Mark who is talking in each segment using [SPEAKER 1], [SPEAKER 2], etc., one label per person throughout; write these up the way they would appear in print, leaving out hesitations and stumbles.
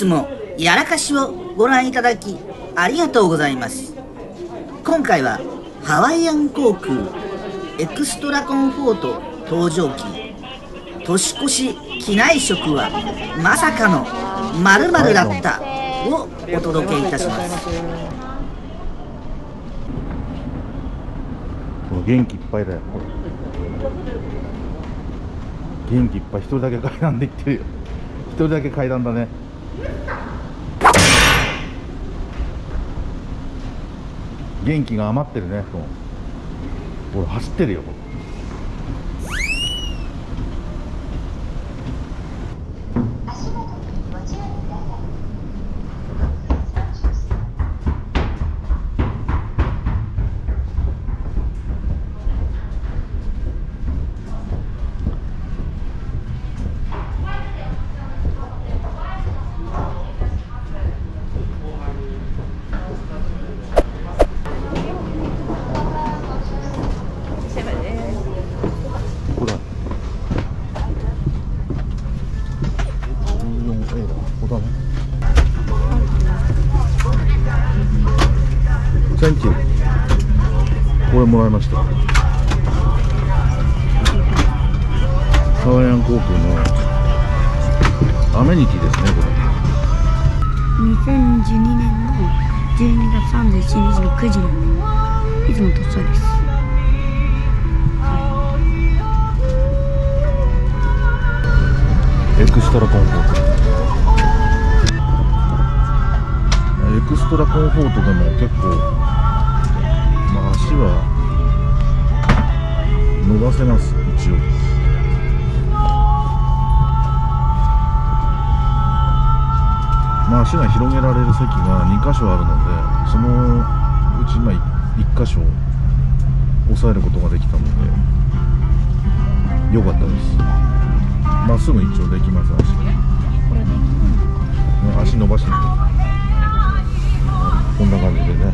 [SPEAKER 1] つもやらかしをご覧いただきありがとうございます。今回はハワイアン航空エクストラコンフォート搭乗機年越し機内食はまさかの〇〇だったをお届けいたします。
[SPEAKER 2] 元気いっぱいだよ。元気いっぱい。一人だけ階段で行ってるよ。一人だけ階段だね。元気が余ってるね。俺走ってるよ。センキュー。これもらいました。ハワイアン航空のアメニティですね、これ。
[SPEAKER 3] 2012年の12月31日の9時なんで、いつもとそうです。
[SPEAKER 2] エクストラコンフォート。エクストラコンフォートでも結構、足は伸ばせます、一応。足が広げられる席が2箇所あるので、そのうち1箇所押さえることができたので良かったです。まっすぐ一応できます。足伸ばしてみて、こんな感じでね、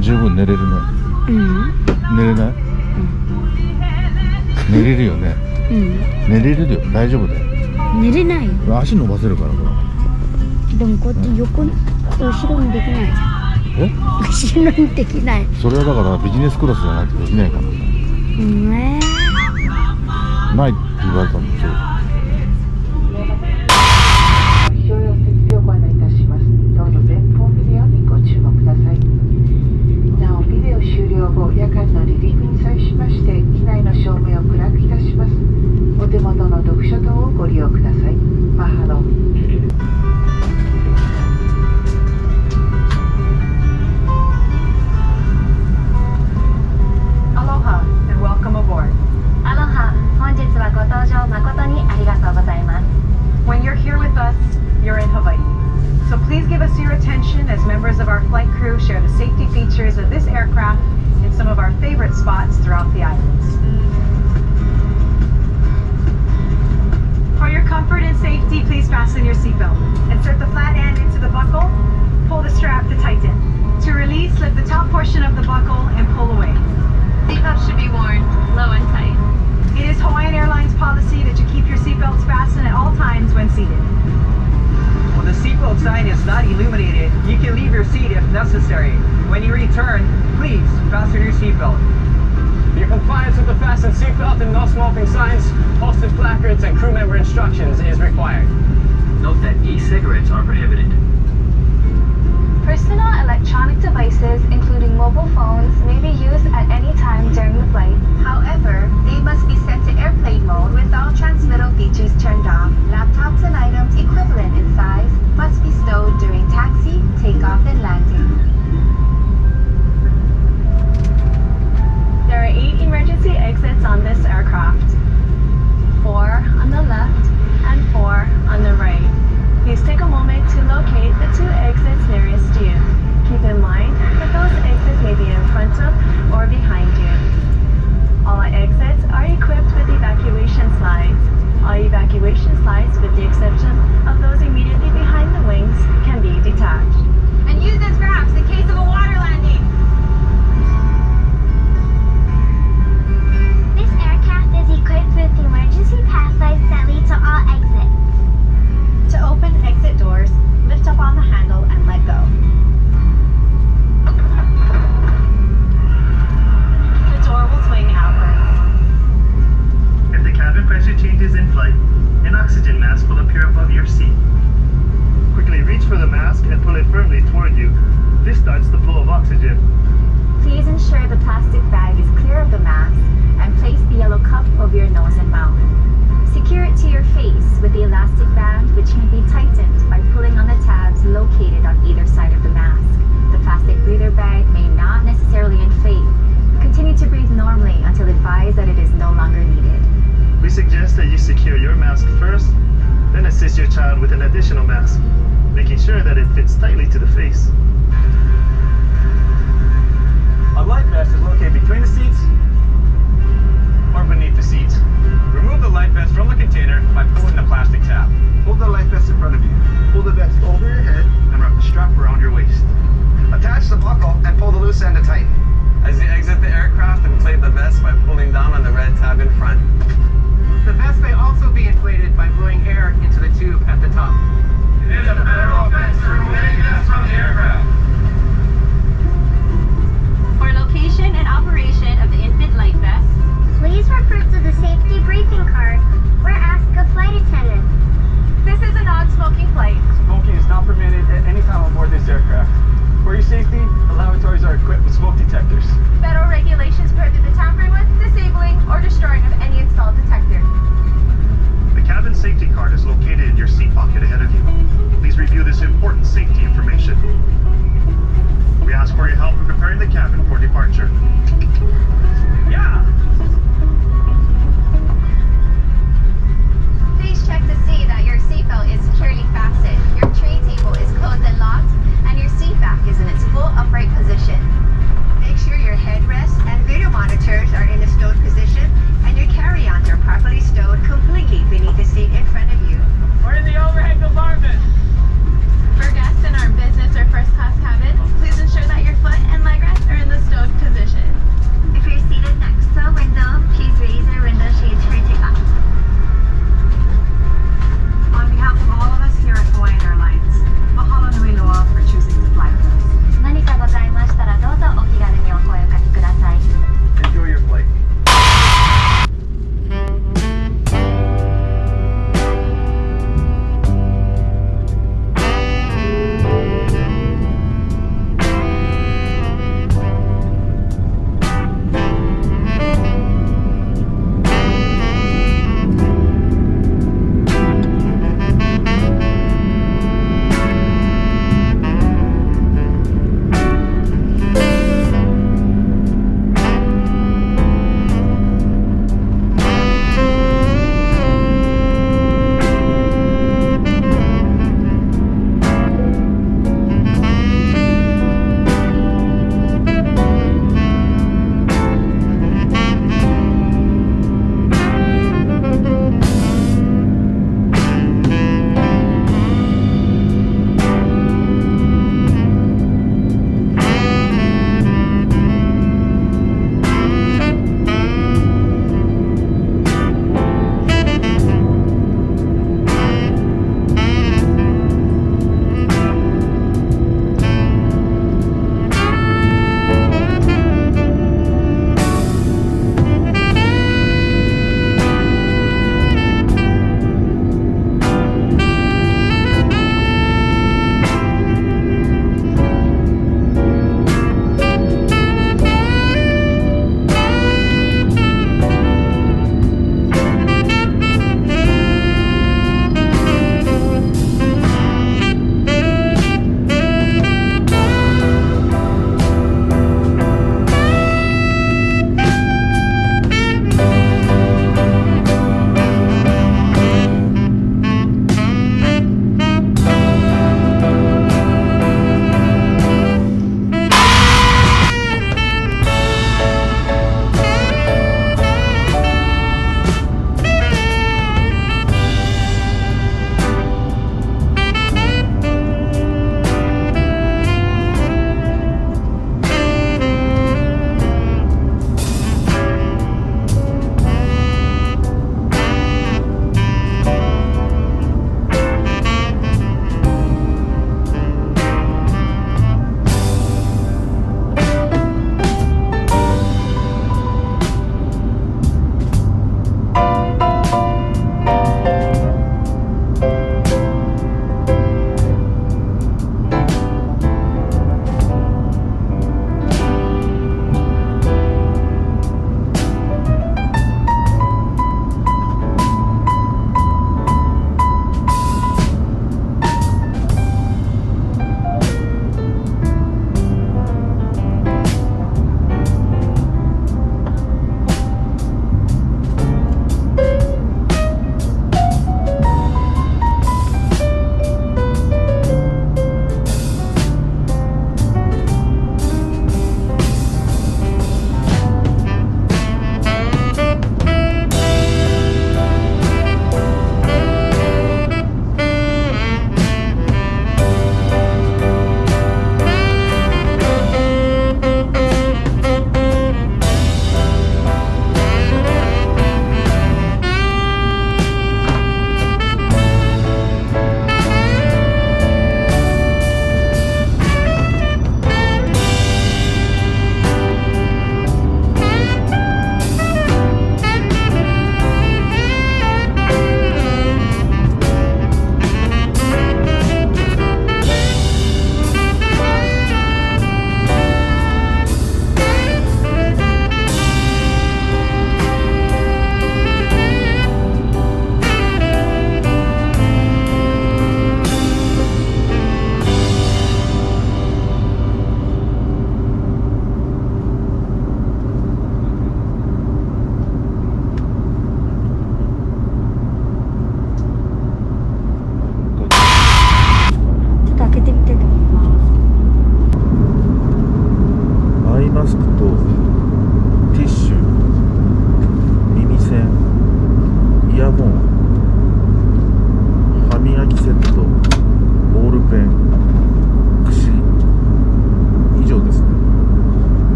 [SPEAKER 2] 十分寝れるね。寝れない？寝れるよね。寝れるよ、大丈夫だよ。
[SPEAKER 3] 寝れないよ。
[SPEAKER 2] 足伸ばせるから、こ
[SPEAKER 3] れ。でもこうやって横に、後ろにできないじゃん。
[SPEAKER 2] え？
[SPEAKER 3] 後ろにできない。
[SPEAKER 2] それはだからビジネスクラスじゃないとできないから。ないって言われたんですよ。
[SPEAKER 4] 終了後、夜間の離陸に際しまして機内の照明を暗くいたします。お手元の読書灯をご利用ください。マハロ。アロハ and welcome aboard。
[SPEAKER 5] アロハ、本日はご搭乗誠にありがとうございます。
[SPEAKER 4] When you're here with us, you're in Hawaii. So please give us your attention as members of our flight crew share the safety features of this aircraft in some of our favorite spots throughout the islands. For your comfort and safety, please fasten your seatbelt. Insert the flat end into the buckle. Pull the strap to tighten. To release, lift the top portion of the buckle and pull away.
[SPEAKER 5] Seatbelts should be worn low and tight.
[SPEAKER 4] It is Hawaiian Airlines policy that you keep your seatbelts fastened at all times when seated.
[SPEAKER 6] When the seatbelt sign is not illuminated, you can leave your seat if necessary. When you return, please fasten your seatbelt.
[SPEAKER 7] Your compliance with the fasten seatbelt and no smoking signs, posted placards, and crew member instructions is required.
[SPEAKER 6] Note that e-cigarettes are prohibited.
[SPEAKER 5] Personal electronic devices, including mobile phones, may be used at any time during the flight.
[SPEAKER 4] However, they must be set to airplane mode with all transmittal features turned off. Laptops and items equivalent in size must be stowed during taxi, takeoff, and landing.
[SPEAKER 5] There are 8 emergency exits on this aircraft. 4 on the left and 4 on the right. Please take a moment to locate the 2 exits nearest you. Keep in mind that those exits may be in front of or
[SPEAKER 8] mask first, then assist your child with an additional mask, making sure that it fits tightly to the face. A life vest is located between the seats or beneath the seats. Remove the life vest from the container by pulling the plastic tab. Hold the life vest in front of you. Pull the vest over your head and wrap the strap around your waist. Attach the buckle and pull the loose end to tighten. As you exit the aircraft, inflate the vest by pulling down on the red tab in front. The vest may also be inflated by blowing air into the tube at the top. It is a federal offense to remove any vest from the aircraft.
[SPEAKER 5] For location and operation of the infant life vest,
[SPEAKER 9] please refer to the safety briefing card or ask a flight attendant.
[SPEAKER 5] this is a non-smoking flight.
[SPEAKER 8] Smoking is not permitted at any time aboard this aircraft. For your safety, the lavatories are equipped with smoke detectors.
[SPEAKER 5] Federal regulations prohibit the tampering with, disabling, or destroying of any installed detector.
[SPEAKER 8] The cabin safety card is located in your seat pocket ahead of you. Please review the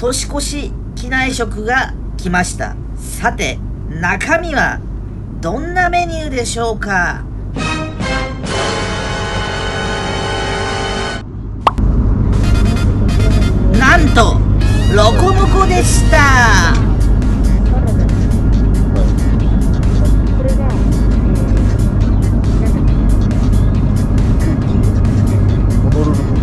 [SPEAKER 1] 年越し機内食が来ました。さて中身はどんなメニューでしょうか。なんとロコモコでした。
[SPEAKER 3] これが、
[SPEAKER 2] ホノルル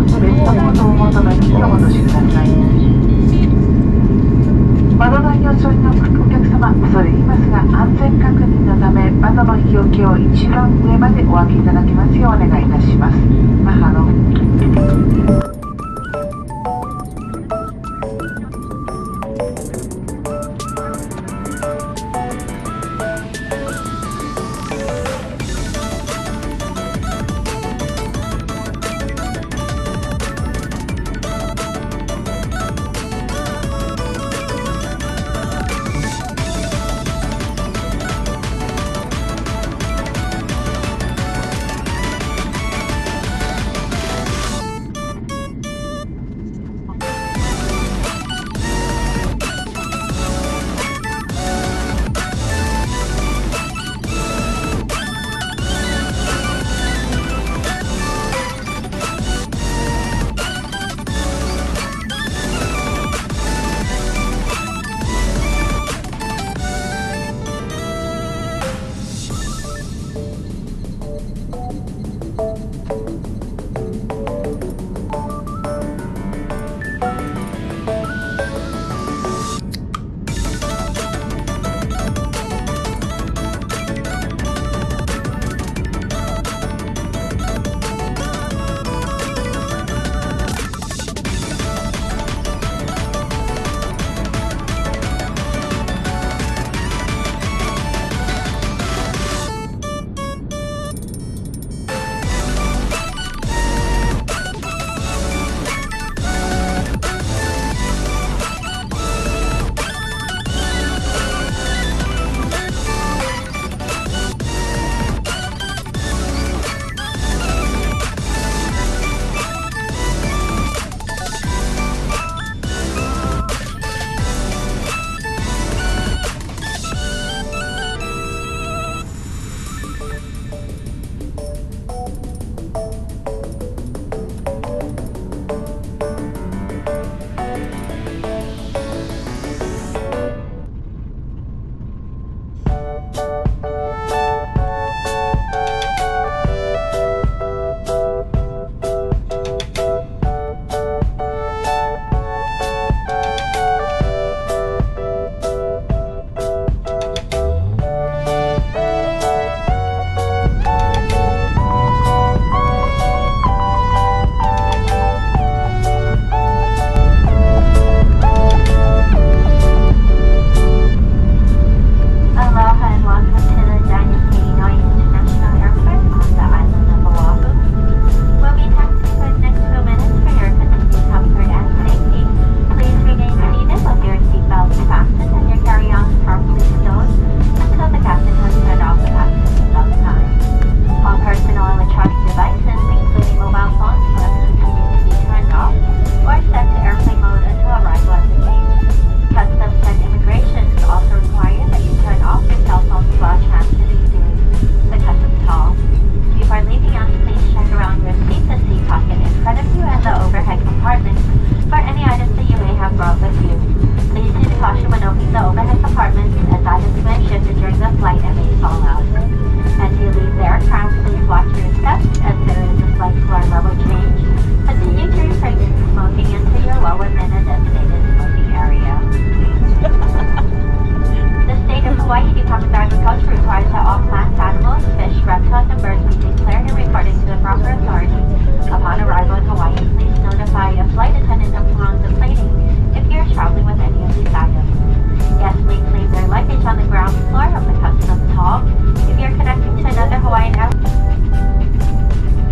[SPEAKER 10] はベッドモードをお届きお戻しください。窓のにお沿いのお客様、恐れ入りますが安全確認のため窓の日よけを一番上までお開けいただきますようお願いいたします。マハロ。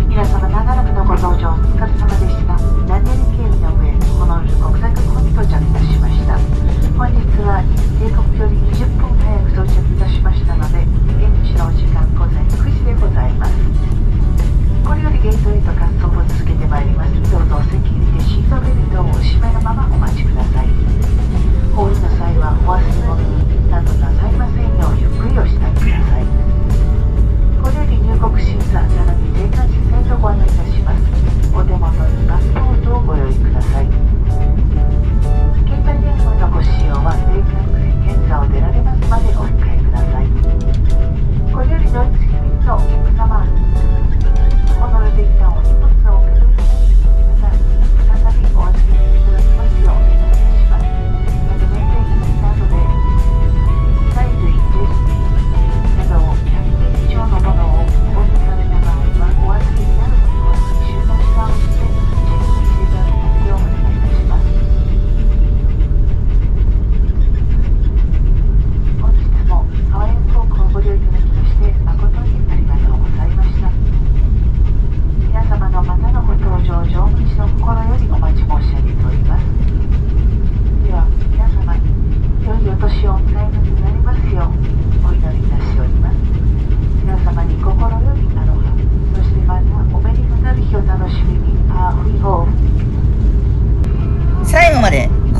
[SPEAKER 10] 皆様長らくのご搭乗お疲れ様でした。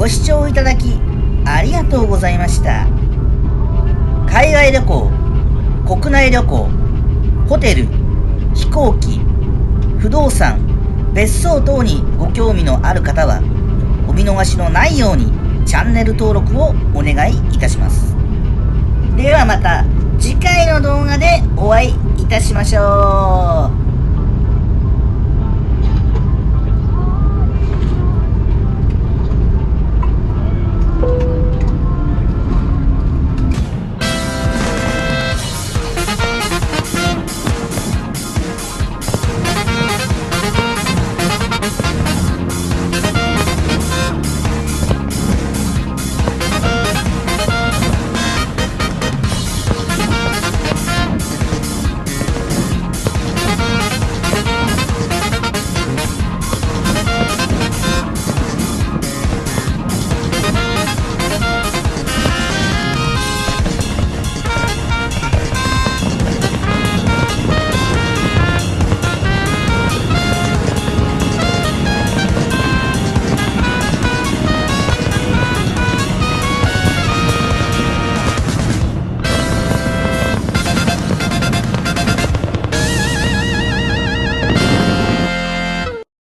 [SPEAKER 1] ご視聴いただきありがとうございました。海外旅行、国内旅行、ホテル、飛行機、不動産、別荘等にご興味のある方はお見逃しのないようにチャンネル登録をお願いいたします。ではまた次回の動画でお会いいたしましょう。